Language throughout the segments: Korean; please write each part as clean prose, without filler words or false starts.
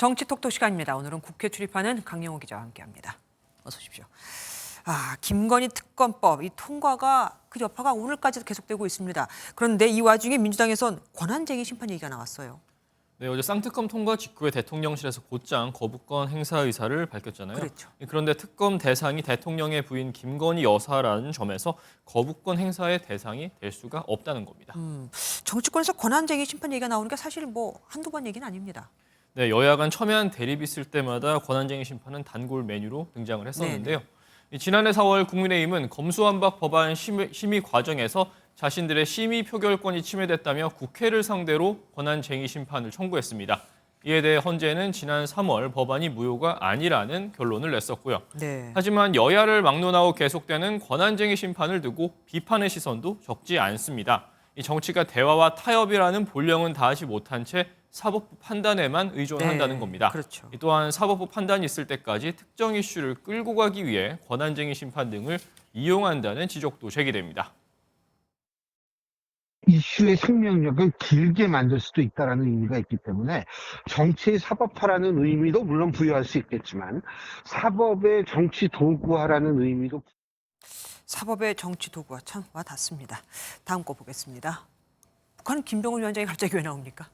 정치 톡톡 시간입니다. 오늘은 국회 출입하는 강영호 기자와 함께합니다. 어서 오십시오. 김건희 특검법 이 통과가 그 여파가 오늘까지도 계속되고 있습니다. 그런데 이 와중에 민주당에선 권한쟁의 심판 얘기가 나왔어요. 네, 어제 쌍특검 통과 직후에 대통령실에서 곧장 거부권 행사 의사를 밝혔잖아요. 그렇죠. 그런데 특검 대상이 대통령의 부인 김건희 여사라는 점에서 거부권 행사의 대상이 될 수가 없다는 겁니다. 정치권에서 권한쟁의 심판 얘기가 나오는 게 사실 한두 번 얘기는 아닙니다. 네, 여야 간 첨예한 대립이 있을 때마다 권한쟁의 심판은 단골 메뉴로 등장을 했었는데요. 지난해 4월 국민의힘은 검수완박 법안 심의 과정에서 자신들의 심의 표결권이 침해됐다며 국회를 상대로 권한쟁의 심판을 청구했습니다. 이에 대해 헌재는 지난 3월 법안이 무효가 아니라는 결론을 냈었고요. 네. 하지만 여야를 막론하고 계속되는 권한쟁의 심판을 두고 비판의 시선도 적지 않습니다. 이 정치가 대화와 타협이라는 본령은 다하지 못한 채 사법부 판단에만 의존한다는 겁니다. 그렇죠. 또한 사법부 판단이 있을 때까지 특정 이슈를 끌고 가기 위해 권한쟁의 심판 등을 이용한다는 지적도 제기됩니다. 이슈의 생명력을 길게 만들 수도 있다는 의미가 있기 때문에 정치의 사법화라는 의미도 물론 부여할 수 있겠지만 사법의 정치 도구화라는 의미도 사법의 정치 도구와 참 와닿습니다. 다음 거 보겠습니다. 북한은 김병훈 위원장이 갑자기 왜 나옵니까?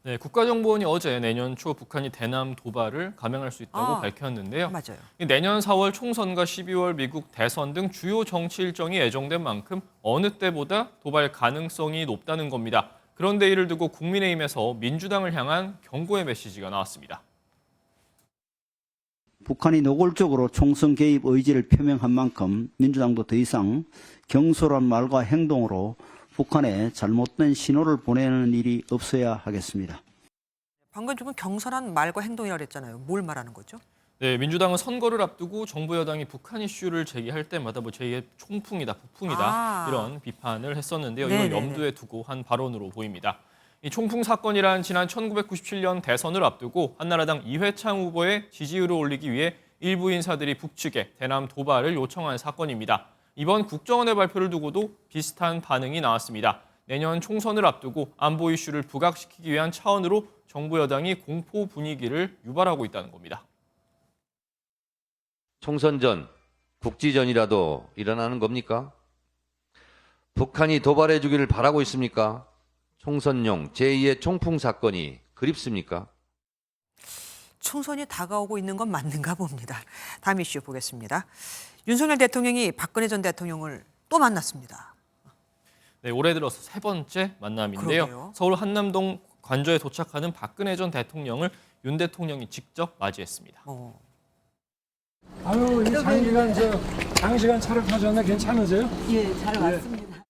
네, 국가정보원이 어제 내년 초 북한이 대남 도발을 감행할 수 있다고 밝혔는데요. 맞아요. 내년 4월 총선과 12월 미국 대선 등 주요 정치 일정이 예정된 만큼 어느 때보다 도발 가능성이 높다는 겁니다. 그런데 이를 두고 국민의힘에서 민주당을 향한 경고의 메시지가 나왔습니다. 북한이 노골적으로 총선 개입 의지를 표명한 만큼 민주당도 더 이상 경솔한 말과 행동으로 북한에 잘못된 신호를 보내는 일이 없어야 하겠습니다. 방금 좀 경솔한 말과 행동이라고 했잖아요. 뭘 말하는 거죠? 네, 민주당은 선거를 앞두고 정부 여당이 북한 이슈를 제기할 때마다 제2의 총풍이다, 북풍이다 이런 비판을 했었는데요. 이걸 염두에 두고 한 발언으로 보입니다. 이 총풍 사건이란 지난 1997년 대선을 앞두고 한나라당 이회창 후보의 지지율을 올리기 위해 일부 인사들이 북측에 대남 도발을 요청한 사건입니다. 이번 국정원의 발표를 두고도 비슷한 반응이 나왔습니다. 내년 총선을 앞두고 안보 이슈를 부각시키기 위한 차원으로 정부 여당이 공포 분위기를 유발하고 있다는 겁니다. 총선 전, 국지전이라도 일어나는 겁니까? 북한이 도발해 주기를 바라고 있습니까? 총선용 제2의 총풍 사건이 그립습니까? 총선이 다가오고 있는 건 맞는가 봅니다. 다음 이슈 보겠습니다. 윤석열 대통령이 박근혜 전 대통령을 또 만났습니다. 네, 올해 들어서 세 번째 만남인데요. 그러게요. 서울 한남동 관저에 도착하는 박근혜 전 대통령을 윤 대통령이 직접 맞이했습니다. 아유, 이 장시간 차를 타셨네. 괜찮으세요? 예, 잘 왔습니다.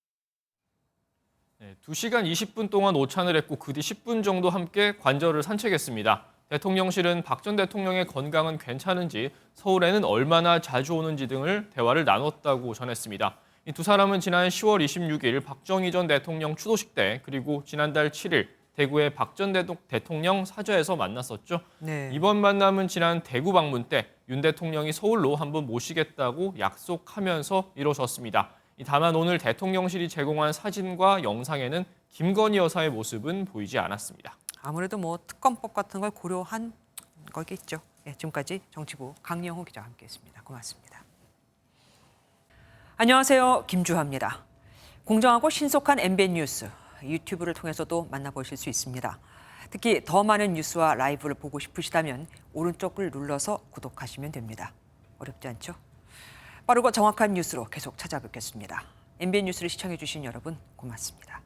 네, 2시간 20분 동안 오찬을 했고 그 뒤 10분 정도 함께 관저를 산책했습니다. 대통령실은 박 전 대통령의 건강은 괜찮은지, 서울에는 얼마나 자주 오는지 등을 대화를 나눴다고 전했습니다. 이 두 사람은 지난 10월 26일 박정희 전 대통령 추도식 때 그리고 지난달 7일 대구의 박 전 대통령 사저에서 만났었죠. 네. 이번 만남은 지난 대구 방문 때 윤 대통령이 서울로 한번 모시겠다고 약속하면서 이루어졌습니다. 다만 오늘 대통령실이 제공한 사진과 영상에는 김건희 여사의 모습은 보이지 않았습니다. 아무래도 특검법 같은 걸 고려한 거겠죠. 지금까지 정치부 강영호 기자와 함께했습니다. 고맙습니다. 안녕하세요. 김주하입니다. 공정하고 신속한 MBN 뉴스 유튜브를 통해서도 만나보실 수 있습니다. 특히 더 많은 뉴스와 라이브를 보고 싶으시다면 오른쪽을 눌러서 구독하시면 됩니다. 어렵지 않죠? 빠르고 정확한 뉴스로 계속 찾아뵙겠습니다. MBN 뉴스를 시청해 주신 여러분 고맙습니다.